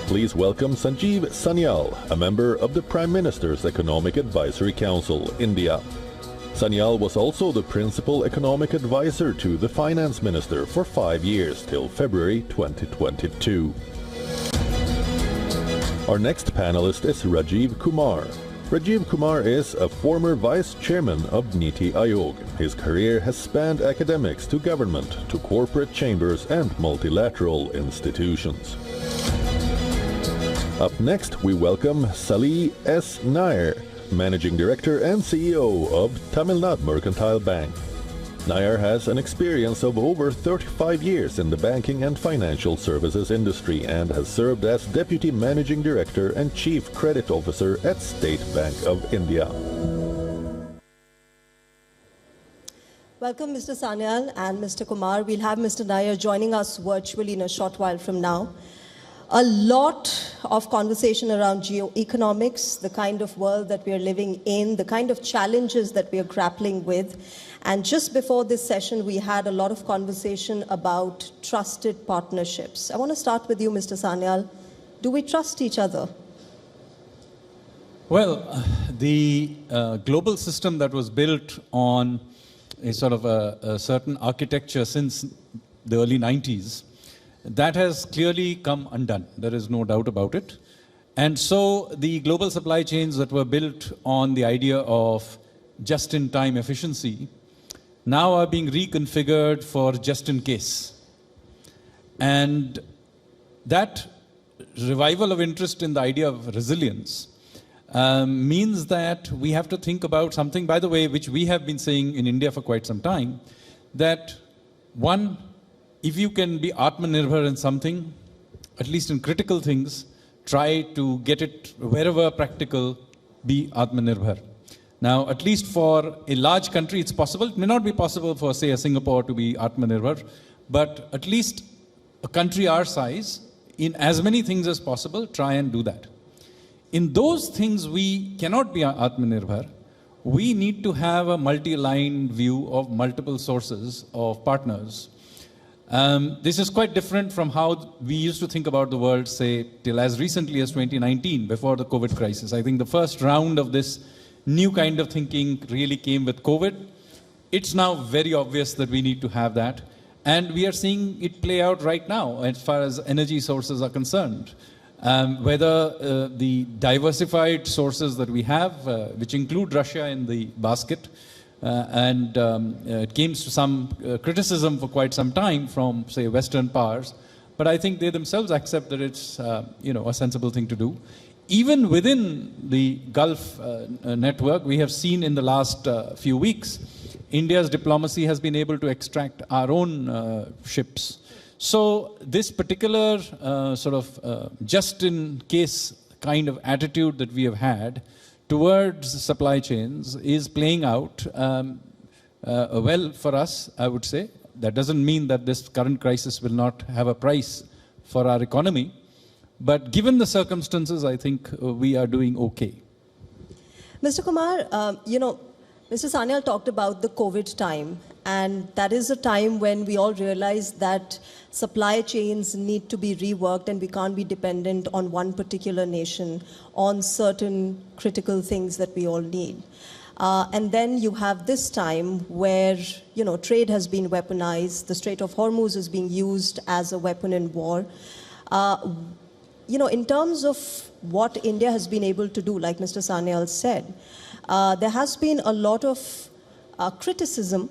Please welcome Sanjeev Sanyal, a member of the Prime Minister's Economic Advisory Council, India. Sanyal was also the principal economic advisor to the Finance Minister for 5 years till February 2022. Our next panelist is Rajiv Kumar. Rajiv Kumar is a former vice chairman of Niti Aayog. His career has spanned academics to government, to corporate chambers and multilateral institutions. Up next, we welcome Salih S. Nair, Managing Director and CEO of Tamil Nadu Mercantile Bank. Nair has an experience of over 35 years in the banking and financial services industry and has served as Deputy Managing Director and Chief Credit Officer at State Bank of India. Welcome, Mr. Sanyal and Mr. Kumar. We'll have Mr. Nair joining us virtually in a short while from now. A lot of conversation around geoeconomics, the kind of world that we are living in, the kind of challenges that we are grappling with. And just before this session, we had a lot of conversation about trusted partnerships. I want to start with you, Mr. Sanyal. Do we trust each other? Well, the global system that was built on a sort of a certain architecture since the early 90s, that has clearly come undone. There is no doubt about it. And so the global supply chains that were built on the idea of just-in-time efficiency now are being reconfigured for just-in-case. And that revival of interest in the idea of resilience means that we have to think about something, by the way, which we have been saying in India for quite some time, that one, if you can be Atmanirbhar in something, at least in critical things, try to get it wherever practical, be Atmanirbhar. Now, at least for a large country, it's possible. It may not be possible for, say, a Singapore to be Atmanirbhar, but at least a country our size, in as many things as possible, try and do that. In those things we cannot be Atmanirbhar, we need to have a multi-line view of multiple sources of partners. This is quite different from how we used to think about the world, say, till as recently as 2019, before the COVID crisis. I think the first round of this new kind of thinking really came with COVID. It's now very obvious that we need to have that. And we are seeing it play out right now as far as energy sources are concerned. Whether the diversified sources that we have, which include Russia in the basket, it came to some criticism for quite some time from, say, Western powers. But I think they themselves accept that it's a sensible thing to do. Even within the Gulf network, we have seen in the last few weeks, India's diplomacy has been able to extract our own ships. So this particular just-in-case kind of attitude that we have had towards supply chains is playing out well for us, I would say. That doesn't mean that this current crisis will not have a price for our economy. But given the circumstances, I think we are doing okay. Mr. Kumar, Mr. Sanyal talked about the COVID time, and that is a time when we all realized that supply chains need to be reworked and we can't be dependent on one particular nation on certain critical things that we all need. And then you have this time where, trade has been weaponized, the Strait of Hormuz is being used as a weapon in war. In terms of what India has been able to do, like Mr. Sanyal said, there has been a lot of criticism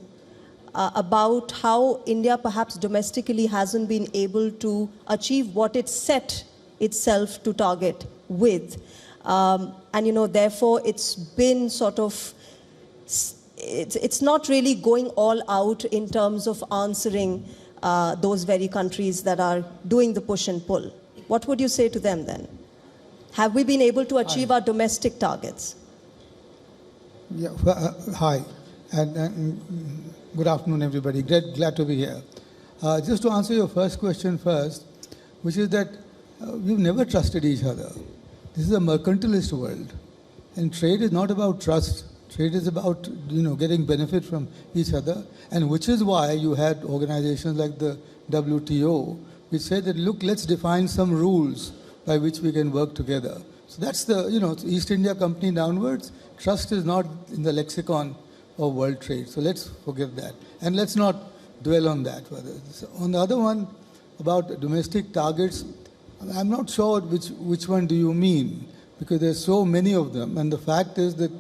about how India perhaps domestically hasn't been able to achieve what it set itself to target with. Therefore it's been it's not really going all out in terms of answering those very countries that are doing the push and pull. What would you say to them then? Have we been able to achieve our domestic targets? Yeah, hi, and good afternoon, everybody. Glad to be here. Just to answer your first question first, which is that we've never trusted each other. This is a mercantilist world, and trade is not about trust. Trade is about getting benefit from each other, and which is why you had organizations like the WTO, which said that, look, let's define some rules by which we can work together. So that's the, East India Company downwards, trust is not in the lexicon of world trade. So let's forget that. And let's not dwell on that further. So on the other one, about domestic targets, I'm not sure which one do you mean, because there's so many of them. And the fact is that,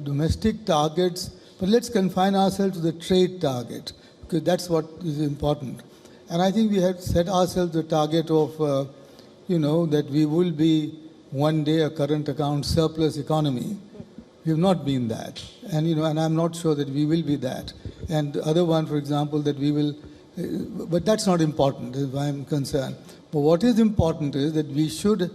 domestic targets, but let's confine ourselves to the trade target, because that's what is important. And I think we have set ourselves the target of, that we will be one day a current account surplus economy. We have not been that. And, and I'm not sure that we will be that. And the other one, for example, that we will, but that's not important as far as I'm concerned. But what is important is that we should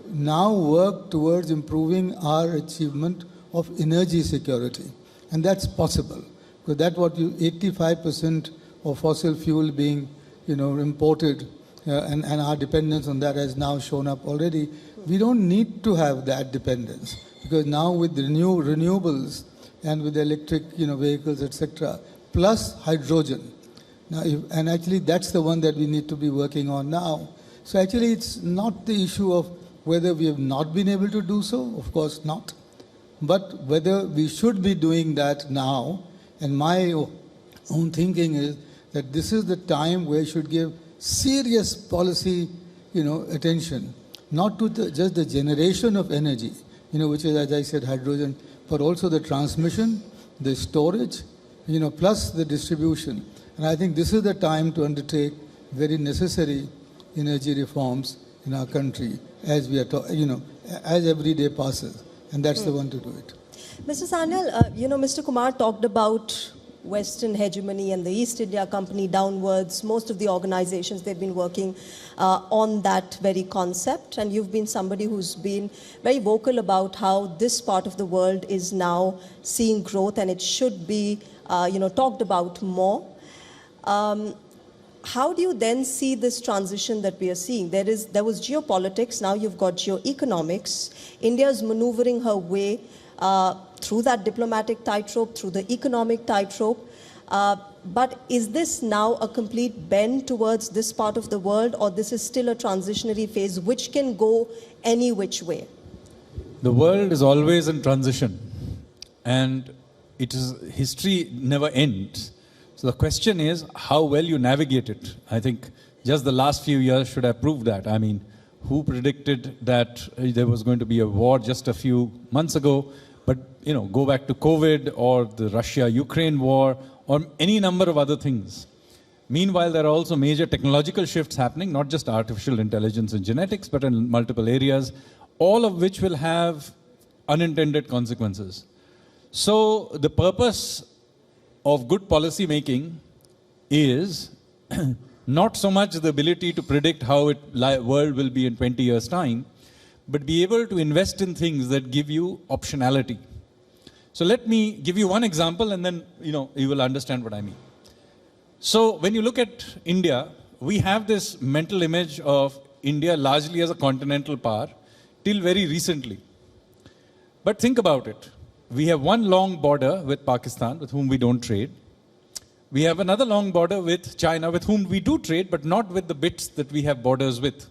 now work towards improving our achievement of energy security. And that's possible. Because that's what 85% of fossil fuel being, imported, and our dependence on that has now shown up already. We don't need to have that dependence. Because now with the new renewables and with electric, vehicles, etc., plus hydrogen. Now, and actually that's the one that we need to be working on now. So actually it's not the issue of whether we have not been able to do so, of course not, but whether we should be doing that now. And my own thinking is that this is the time where we should give serious policy, attention, not to just the generation of energy, which is, as I said, hydrogen, but also the transmission, the storage, plus the distribution. And I think this is the time to undertake very necessary energy reforms in our country as we are, as every day passes. And that's the one to do it. Mr. Sanyal, Mr. Kumar talked about Western hegemony and the East India Company downwards. Most of the organizations, they've been working on that very concept. And you've been somebody who's been very vocal about how this part of the world is now seeing growth and it should be, talked about more. How do you then see this transition that we are seeing? There was geopolitics, now you've got geoeconomics. India's maneuvering her way through that diplomatic tightrope, through the economic tightrope. But is this now a complete bend towards this part of the world, or this is still a transitionary phase which can go any which way? The world is always in transition, and history never ends. So the question is how well you navigate it. I think just the last few years should have proved that. I mean, who predicted that there was going to be a war just a few months ago? But, go back to COVID or the Russia-Ukraine war or any number of other things. Meanwhile, there are also major technological shifts happening, not just artificial intelligence and genetics, but in multiple areas, all of which will have unintended consequences. So the purpose of good policy making is not so much the ability to predict how world will be in 20 years' time, but be able to invest in things that give you optionality. So let me give you one example, and then you will understand what I mean. So when you look at India, we have this mental image of India largely as a continental power till very recently. But think about it. We have one long border with Pakistan, with whom we don't trade. We have another long border with China, with whom we do trade, but not with the bits that we have borders with.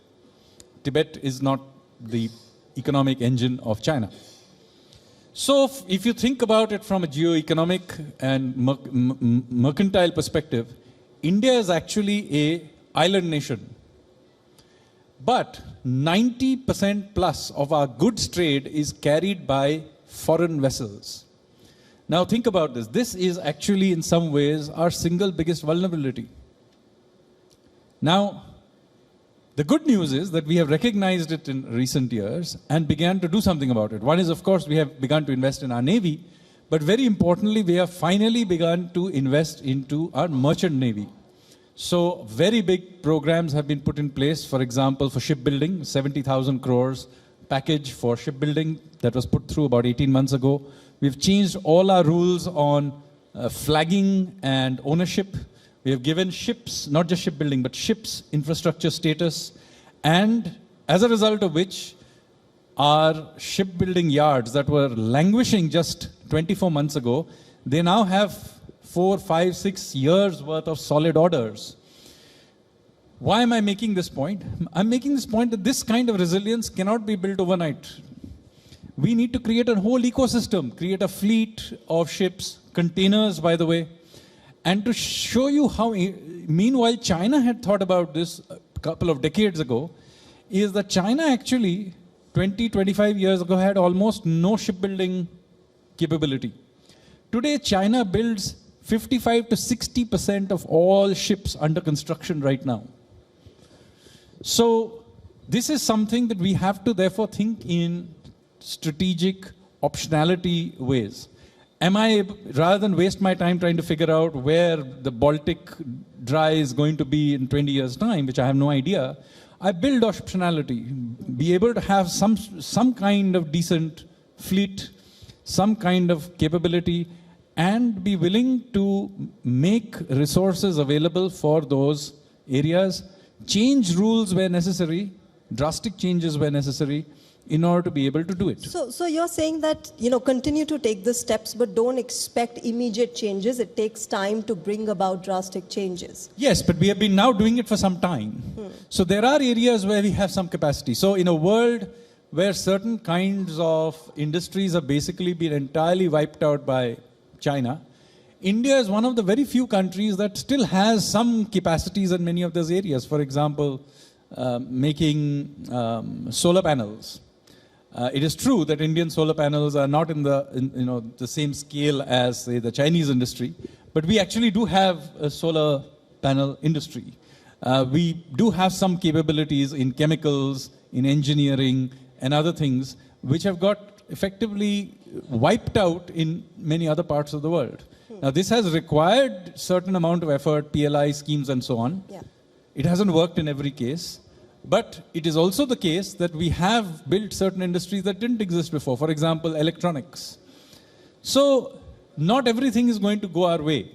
Tibet is not the economic engine of China. So if you think about it from a geoeconomic and mercantile perspective, India is actually an island nation. But 90% plus of our goods trade is carried by foreign vessels. Now think about this. This is actually in some ways our single biggest vulnerability. Now, the good news is that we have recognized it in recent years and began to do something about it. One is, of course, we have begun to invest in our navy, but very importantly, we have finally begun to invest into our merchant navy. So very big programs have been put in place, for example, for shipbuilding, 70,000 crores package for shipbuilding that was put through about 18 months ago. We've changed all our rules on flagging and ownership. We have given ships, not just shipbuilding, but ships infrastructure status. And as a result of which, our shipbuilding yards that were languishing just 24 months ago, they now have 4, 5, 6 years worth of solid orders. Why am I making this point? I'm making this point that this kind of resilience cannot be built overnight. We need to create a whole ecosystem, create a fleet of ships, containers, by the way. And to show you how, meanwhile, China had thought about this a couple of decades ago, is that China actually, 20, 25 years ago, had almost no shipbuilding capability. Today, China builds 55 to 60% of all ships under construction right now. So this is something that we have to therefore think in strategic optionality ways. Rather than waste my time trying to figure out where the Baltic dry is going to be in 20 years' time, which I have no idea, I build optionality, be able to have some kind of decent fleet, some kind of capability, and be willing to make resources available for those areas, change rules where necessary, drastic changes where necessary, in order to be able to do it. So you're saying that, continue to take the steps, but don't expect immediate changes. It takes time to bring about drastic changes. Yes, but we have been now doing it for some time. So there are areas where we have some capacity. So in a world where certain kinds of industries have basically been entirely wiped out by China, India is one of the very few countries that still has some capacities in many of those areas. For example, making solar panels. It is true that Indian solar panels are not in the same scale as, say, the Chinese industry, but we actually do have a solar panel industry. We do have some capabilities in chemicals, in engineering, and other things, which have got effectively wiped out in many other parts of the world. Now, this has required certain amount of effort, PLI schemes and so on. Yeah. It hasn't worked in every case. But it is also the case that we have built certain industries that didn't exist before. For example, electronics. So not everything is going to go our way,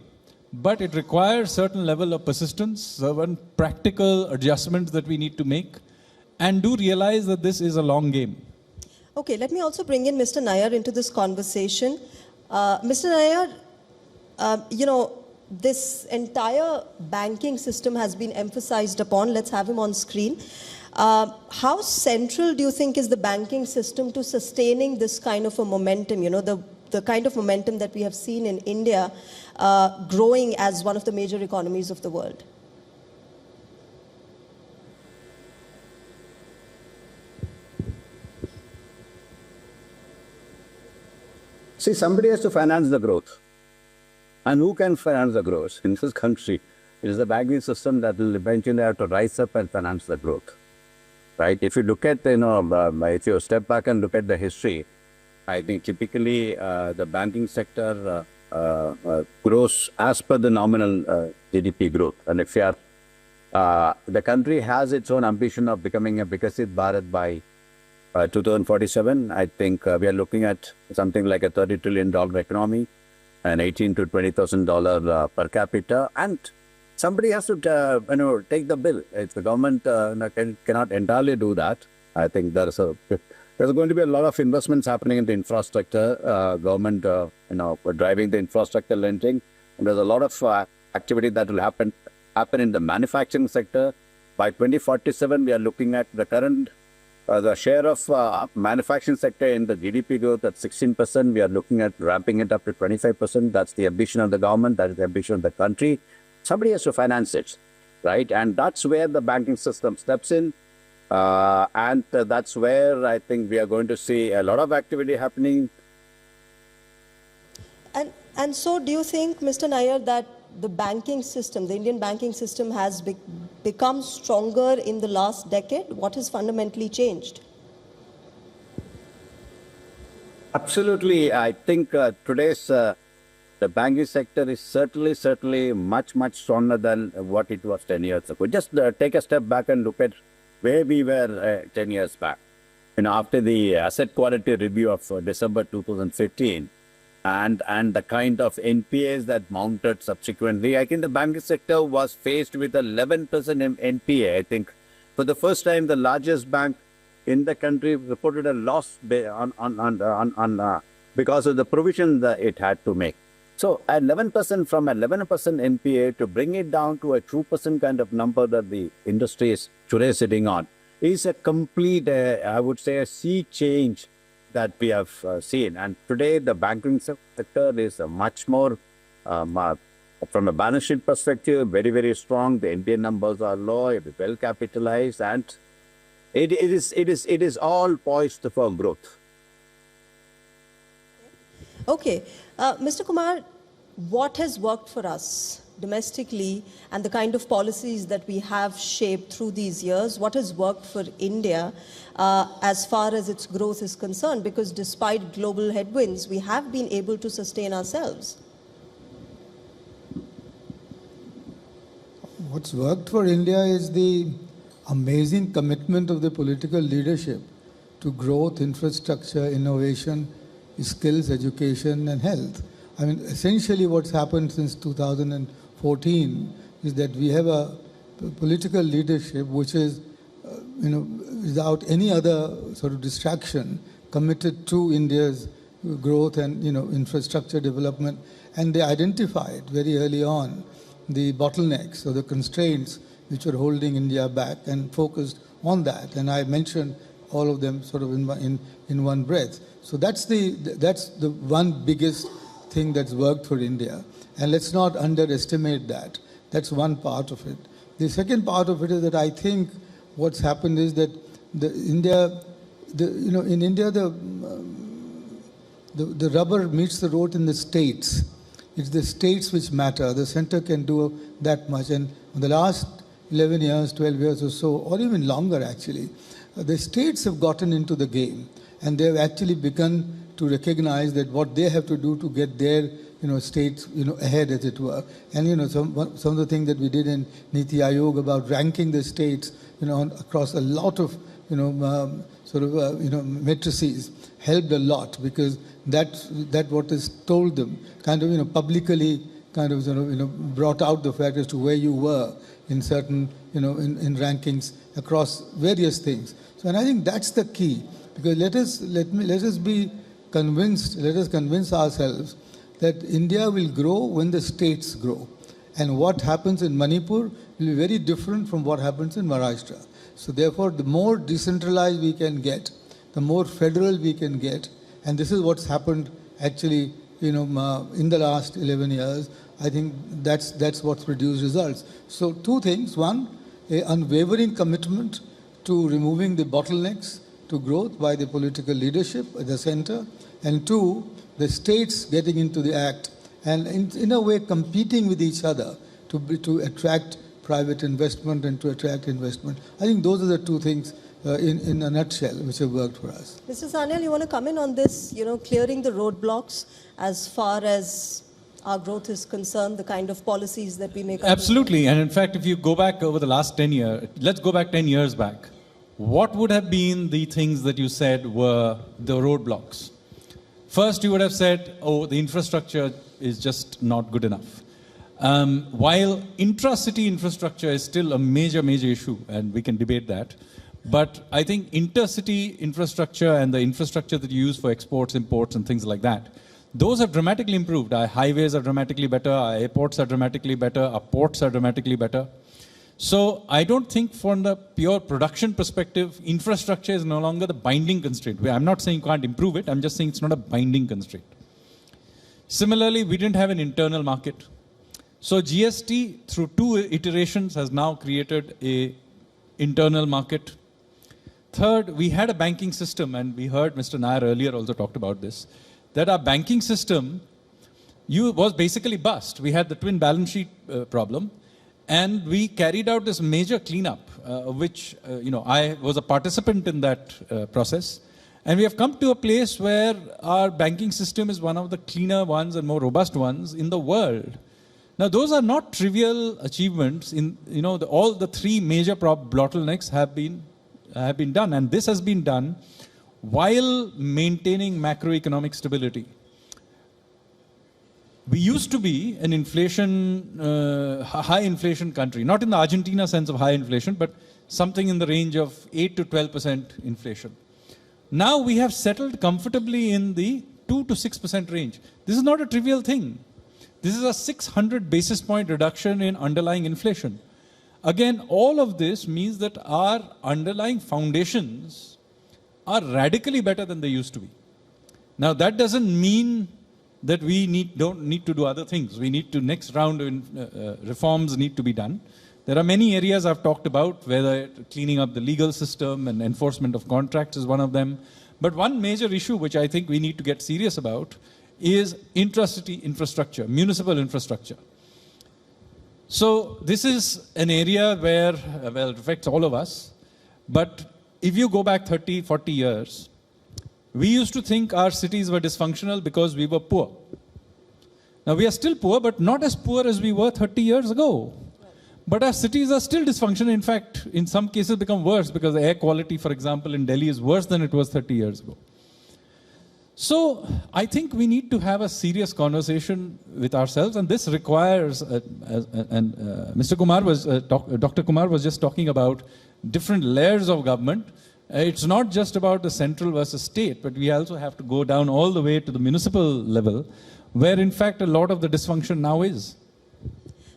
but it requires certain level of persistence, certain practical adjustments that we need to make, and do realize that this is a long game. Okay, let me also bring in Mr. Nair into this conversation. Mr. Nair, this entire banking system has been emphasized upon. Let's have him on screen. How central do you think is the banking system to sustaining this kind of a momentum, the kind of momentum that we have seen in India growing as one of the major economies of the world? See, somebody has to finance the growth. And who can finance the growth? In this country, it is the banking system that will eventually have to rise up and finance the growth. Right? If you look at, if you step back and look at the history, I think typically the banking sector grows as per the nominal GDP growth. And if you are, the country has its own ambition of becoming a Vikasit Bharat by 2047. I think we are looking at something like a $30 trillion economy, and $18,000 to $20,000 per capita, and somebody has to take the bill. If the government cannot entirely do that, I think there's going to be a lot of investments happening in the infrastructure. Government driving the infrastructure lending, and there's a lot of activity that will happen in the manufacturing sector. By 2047, we are looking at the current the share of manufacturing sector in the GDP growth at 16%. We are looking at ramping it up to 25%. That's the ambition of the government. That is the ambition of the country. Somebody has to finance it, right? And that's where the banking system steps in. And that's where I think we are going to see a lot of activity happening. And so do you think, Mr. Nair, that the banking system, the Indian banking system has become stronger in the last decade? What has fundamentally changed? Absolutely. I think today's the banking sector is certainly much stronger than what it was 10 years ago. Just take a step back and look at where we were 10 years back. After the asset quality review of December 2015, and the kind of NPAs that mounted subsequently, I think the banking sector was faced with 11% NPA. I think for the first time, the largest bank in the country reported a loss because of the provision that it had to make. So at 11%, from 11% NPA to bring it down to a 2% kind of number that the industry is today sitting on is a complete, I would say, a sea change that we have seen. And today the banking sector is much more, from a balance sheet perspective, very, very strong. The NPA numbers are low, it is well capitalized, and it is all poised for growth. Okay. Mr. Kumar, what has worked for us domestically and the kind of policies that we have shaped through these years, what has worked for India as far as its growth is concerned? Because despite global headwinds, we have been able to sustain ourselves. What's worked for India is the amazing commitment of the political leadership to growth, infrastructure, innovation, skills, education, and health. I mean, essentially what's happened since 2014 is that we have a political leadership which is, without any other sort of distraction, committed to India's growth and, infrastructure development. And they identified very early on the bottlenecks or the constraints which were holding India back and focused on that. And I mentioned all of them sort of in one breath. So that's the one biggest thing that's worked for India. And let's not underestimate that. That's one part of it. The second part of it is that I think what's happened is that in India, the rubber meets the road in the states. It's the states which matter. The center can do that much. And in the last 11 years, 12 years or so, or even longer actually, the states have gotten into the game. And they've actually begun to recognize that what they have to do to get their states ahead, as it were. And some of the things that we did in Niti Aayog about ranking the states across a lot of matrices helped a lot, because that what is told them kind of publicly brought out the fact as to where you were in certain in rankings across various things. So, and I think that's the key, because let us be convinced, let us convince ourselves that India will grow when the states grow. And what happens in Manipur will be very different from what happens in Maharashtra. So therefore, the more decentralized we can get, the more federal we can get, and this is what's happened actually in the last 11 years. I think that's what's produced results. So two things. One, an unwavering commitment to removing the bottlenecks to growth by the political leadership at the center, and two, the states getting into the act and in a way competing with each other to attract private investment and to attract investment. I think those are the two things in a nutshell which have worked for us. Mr. Sanyal, you want to come in on this, clearing the roadblocks as far as our growth is concerned, the kind of policies that we make? Absolutely. And in fact, if you go back over the last 10 years, let's go back 10 years back. What would have been the things that you said were the roadblocks? First, you would have said, the infrastructure is just not good enough. While intra-city infrastructure is still a major issue, and we can debate that, but I think intercity infrastructure and the infrastructure that you use for exports, imports, and things like that, those have dramatically improved. Our highways are dramatically better, our airports are dramatically better, our ports are dramatically better. So I don't think from the pure production perspective, infrastructure is no longer the binding constraint. I'm not saying you can't improve it, I'm just saying it's not a binding constraint. Similarly, we didn't have an internal market. So GST, through 2 iterations, has now created an internal market. Third, we had a banking system, and we heard Mr. Nair earlier also talked about this, that our banking system was basically bust. We had the twin balance sheet problem. And we carried out this major cleanup, which, I was a participant in that process. And we have come to a place where our banking system is one of the cleaner ones and more robust ones in the world. Now, those are not trivial achievements. All the 3 major bottlenecks have been done. And this has been done while maintaining macroeconomic stability. We used to be an high inflation country, not in the Argentina sense of high inflation, but something in the range of 8 to 12% inflation. Now we have settled comfortably in the 2 to 6% range. This is not a trivial thing. This is a 600 basis point reduction in underlying inflation. Again, all of this means that our underlying foundations are radically better than they used to be. Now, that doesn't mean that we don't need to do other things. We need to, next round of reforms need to be done. There are many areas I've talked about, whether cleaning up the legal system and enforcement of contracts is one of them. But one major issue which I think we need to get serious about is intracity infrastructure, municipal infrastructure. So this is an area where, well, it affects all of us. But if you go back 30, 40 years, we used to think our cities were dysfunctional because we were poor. Now we are still poor, but not as poor as we were 30 years ago. But our cities are still dysfunctional. In fact, in some cases become worse because the air quality, for example, in Delhi is worse than it was 30 years ago. So I think we need to have a serious conversation with ourselves, and this requires, Mr. Kumar was, Dr. Kumar was just talking about different layers of government. It's not just about the central versus state, but we also have to go down all the way to the municipal level, where in fact a lot of the dysfunction now is.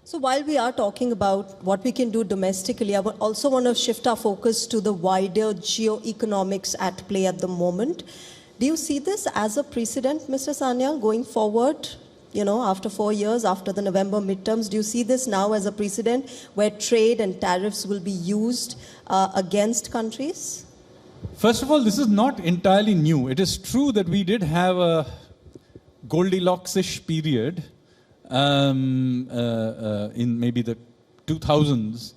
So while we are talking about what we can do domestically, I would also want to shift our focus to the wider geoeconomics at play at the moment. Do you see this as a precedent, Mr. Sanyal, going forward? You know, after 4 years, after the November midterms, do you see this now as a precedent where trade and tariffs will be used against countries? First of all, this is not entirely new. It is true that we did have a Goldilocks-ish period in maybe the 2000s,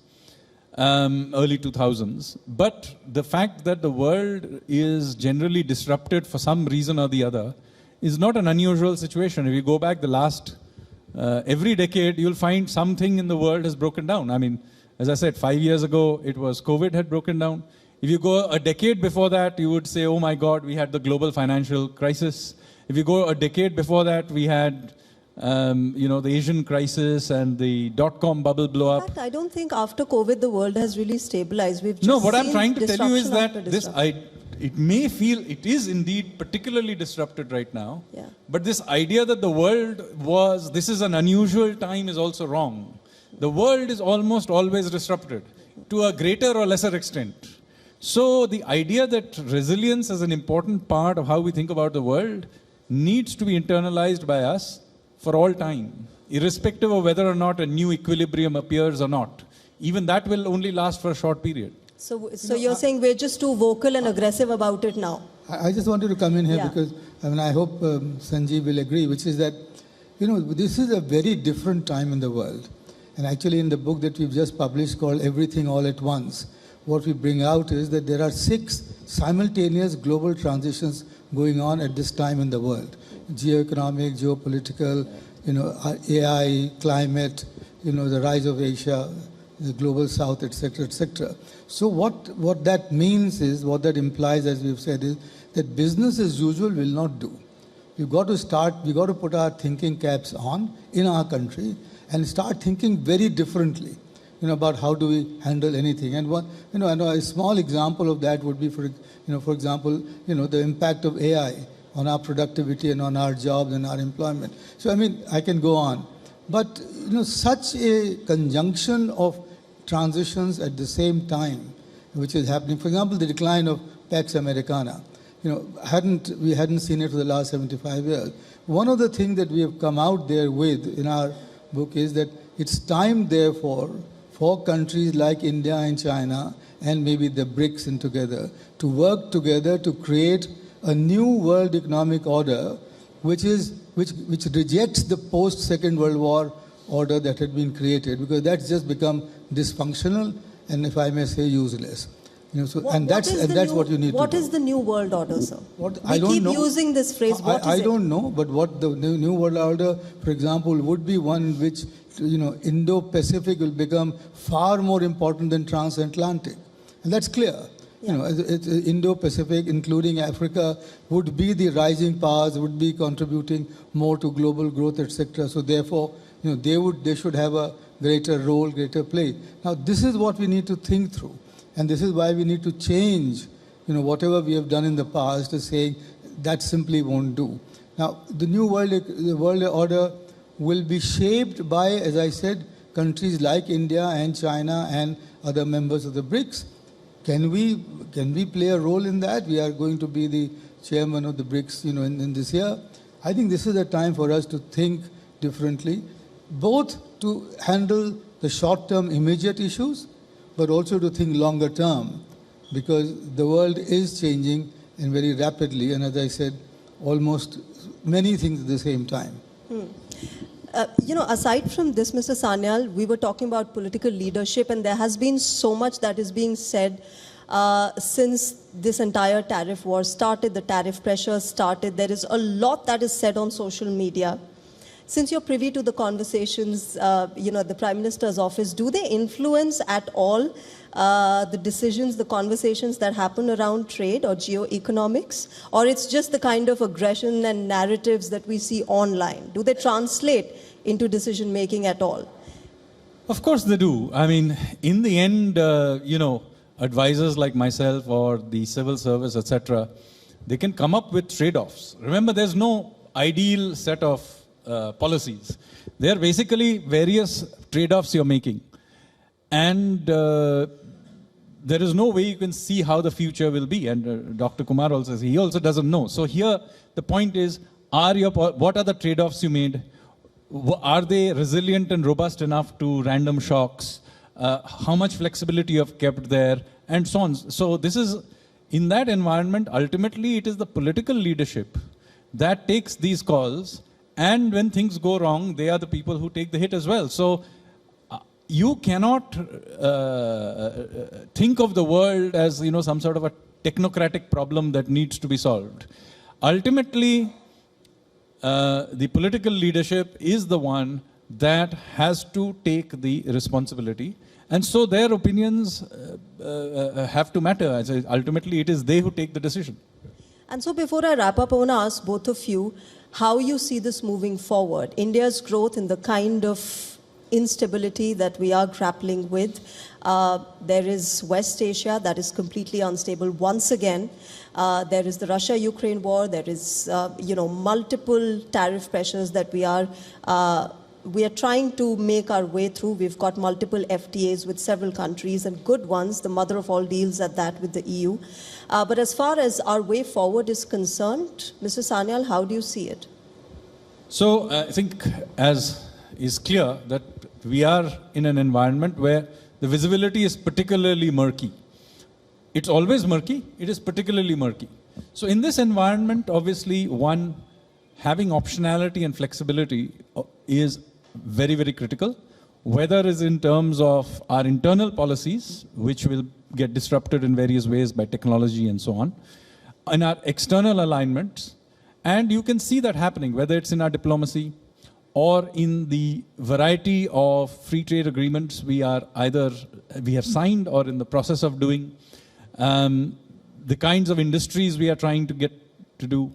early 2000s. But the fact that the world is generally disrupted for some reason or the other is not an unusual situation. If you go back the last, every decade, you'll find something in the world has broken down. I mean, as I said, 5 years ago, it was COVID had broken down. If you go a decade before that, you would say, oh my God, we had the global financial crisis. If you go a decade before that, we had the Asian crisis and the dot-com bubble blow up. In fact, I don't think after COVID, the world has really stabilized. We've just no, what I'm seen trying to tell you is that it may feel, it is indeed particularly disrupted right now. Yeah. But this idea that the world this is an unusual time is also wrong. The world is almost always disrupted to a greater or lesser extent. So the idea that resilience is an important part of how we think about the world needs to be internalized by us for all time, irrespective of whether or not a new equilibrium appears or not. Even that will only last for a short period. So you're saying we're just too vocal and aggressive about it now? I just wanted to come in here because I hope Sanjeev will agree, which is that, this is a very different time in the world. And actually in the book that we've just published called Everything All at Once, what we bring out is that there are 6 simultaneous global transitions going on at this time in the world. Geoeconomic, geopolitical, AI, climate, the rise of Asia, the global south, etc., etc. So what that means is, what that implies, as we've said, is that business as usual will not do. We've got to put our thinking caps on in our country and start thinking very differently, about how do we handle anything. And a small example of that would be, for example, the impact of AI on our productivity and on our jobs and our employment. So, I can go on. But, such a conjunction of transitions at the same time, which is happening. For example, the decline of Pax Americana. We hadn't seen it for the last 75 years. One of the things that we have come out there with in our book is that it's time, therefore, for countries like India and China and maybe the BRICS in together to work together to create a new world economic order which rejects the post-Second World War order that had been created, because that's just become dysfunctional and, if I may say, useless. That's what you need to do. What is the new world order, sir? I don't keep know. using this phrase. I don't know, but what the new world order, for example, would be one which, Indo-Pacific will become far more important than transatlantic. And that's clear. Yeah. Indo-Pacific, including Africa, would be the rising powers, would be contributing more to global growth, etc. So therefore, they should have a greater role, greater play. Now, this is what we need to think through. And this is why we need to change, whatever we have done in the past, is saying that simply won't do. Now, the new world order will be shaped by, as I said, countries like India and China and other members of the BRICS. Can we play a role in that? We are going to be the chairman of the BRICS, in this year. I think this is a time for us to think differently, both to handle the short-term immediate issues, but also to think longer term, because the world is changing and very rapidly, and as I said, almost many things at the same time. Aside from this, Mr. Sanyal, we were talking about political leadership, and there has been so much that is being said since this entire tariff war started, the tariff pressure started. There is a lot that is said on social media. Since you're privy to the conversations, the Prime Minister's office, do they influence at all the decisions, the conversations that happen around trade or geoeconomics? Or it's just the kind of aggression and narratives that we see online? Do they translate into decision making at all? Of course they do. I mean, in the end, advisors like myself or the civil service, etc., they can come up with trade-offs. Remember, there's no ideal set of policies. They are basically various trade-offs you're making. And there is no way you can see how the future will be. And Dr. Kumar also says, he also doesn't know. So here, the point is, what are the trade-offs you made? Are they resilient and robust enough to random shocks? How much flexibility you have kept there? And so on. So this is, in that environment, ultimately it is the political leadership that takes these calls. And when things go wrong, they are the people who take the hit as well. So you cannot think of the world as some sort of a technocratic problem that needs to be solved. Ultimately, the political leadership is the one that has to take the responsibility. And so their opinions have to matter. Ultimately, it is they who take the decision. And so before I wrap up, I want to ask both of you how you see this moving forward. India's growth in the kind of instability that we are grappling with. There is West Asia that is completely unstable once again. There is the Russia-Ukraine war. There is, multiple tariff pressures that we are trying to make our way through. We've got multiple FTAs with several countries and good ones, the mother of all deals at that with the EU. But as far as our way forward is concerned, Mr. Sanyal, how do you see it? So I think, as is clear, that we are in an environment where the visibility is particularly murky. It's always murky, it is particularly murky. So in this environment, obviously, having optionality and flexibility is very, very critical, whether it's in terms of our internal policies, which will get disrupted in various ways by technology and so on, in our external alignments, and you can see that happening, whether it's in our diplomacy or in the variety of free trade agreements we have signed or in the process of doing, the kinds of industries we are trying to get to do.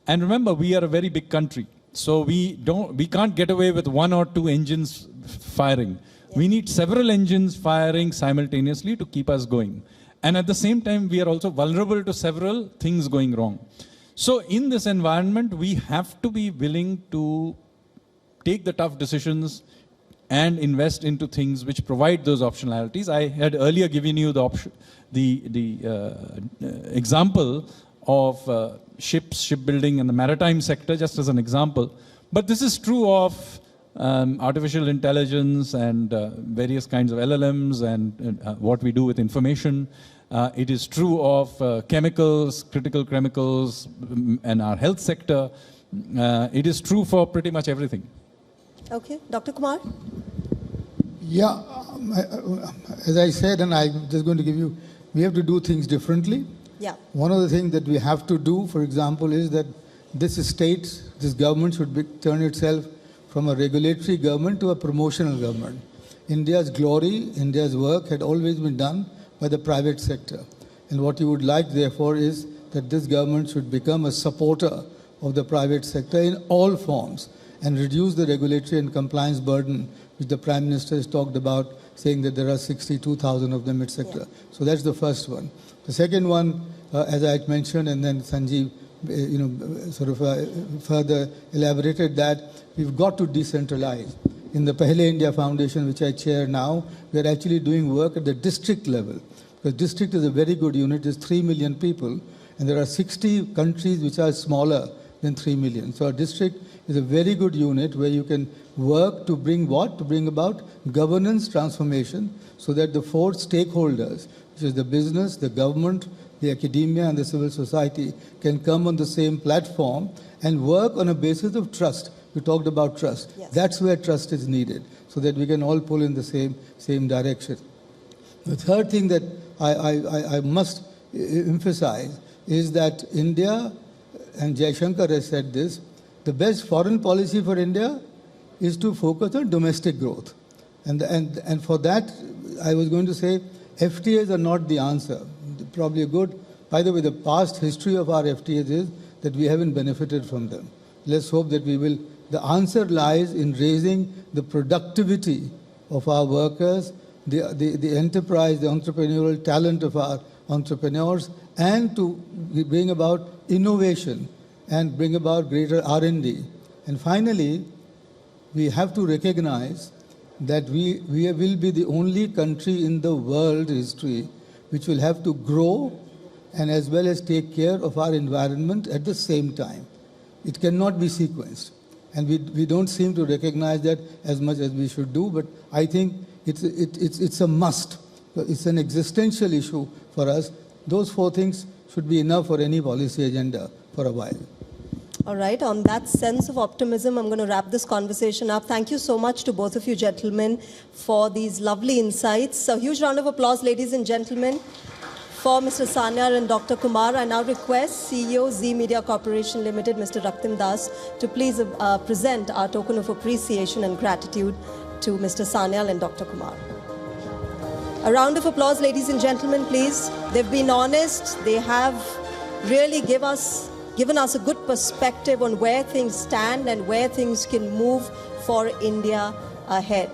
And remember, we are a very big country, so we can't get away with one or two engines firing. Yeah. We need several engines firing simultaneously to keep us going. And at the same time, we are also vulnerable to several things going wrong. So in this environment, we have to be willing to take the tough decisions and invest into things which provide those optionalities. I had earlier given you the example of shipbuilding and the maritime sector, just as an example. But this is true of artificial intelligence and various kinds of LLMs and what we do with information. It is true of chemicals, critical chemicals, and our health sector. It is true for pretty much everything. Okay, Dr. Kumar? Yeah, as I said, and I'm just going to give you, we have to do things differently. Yeah. One of the things that we have to do, for example, is that this government should turn itself from a regulatory government to a promotional government. India's glory, India's work had always been done by the private sector. And what you would like, therefore, is that this government should become a supporter of the private sector in all forms and reduce the regulatory and compliance burden, which the Prime Minister has talked about, saying that there are 62,000 of them, etc. Yeah. So that's the first one. The second one, as I had mentioned, and then Sanjeev further elaborated that we've got to decentralize. In the Pehle India Foundation, which I chair now, we are actually doing work at the district level. Because district is a very good unit, there's 3 million people, and there are 60 countries which are smaller than 3 million. So a district is a very good unit where you can work to bring what? To bring about governance transformation so that the 4 stakeholders, which is the business, the government, the academia, and the civil society, can come on the same platform and work on a basis of trust. We talked about trust. Yes. That's where trust is needed, so that we can all pull in the same direction. The third thing that I must emphasize is that India, and Jaishankar has said this, the best foreign policy for India is to focus on domestic growth. And for that, I was going to say, FTAs are not the answer. Probably a good, by the way, the past history of our FTAs is that we haven't benefited from them. Let's hope that we will. The answer lies in raising the productivity of our workers, the enterprise, the entrepreneurial talent of our entrepreneurs, and to bring about innovation and bring about greater R&D. And finally, we have to recognize that we will be the only country in the world history which will have to grow and as well as take care of our environment at the same time. It cannot be sequenced. And we don't seem to recognize that as much as we should do, but I think it's a must. It's an existential issue for us. Those 4 things should be enough for any policy agenda for a while. All right, on that sense of optimism, I'm going to wrap this conversation up. Thank you so much to both of you gentlemen for these lovely insights. A huge round of applause, ladies and gentlemen, for Mr. Sanyal and Dr. Kumar. I now request CEO Z Media Corporation Limited, Mr. Raktim Das, to please present our token of appreciation and gratitude to Mr. Sanyal and Dr. Kumar. A round of applause, ladies and gentlemen, please. They've been honest. They have really given us a good perspective on where things stand and where things can move for India ahead.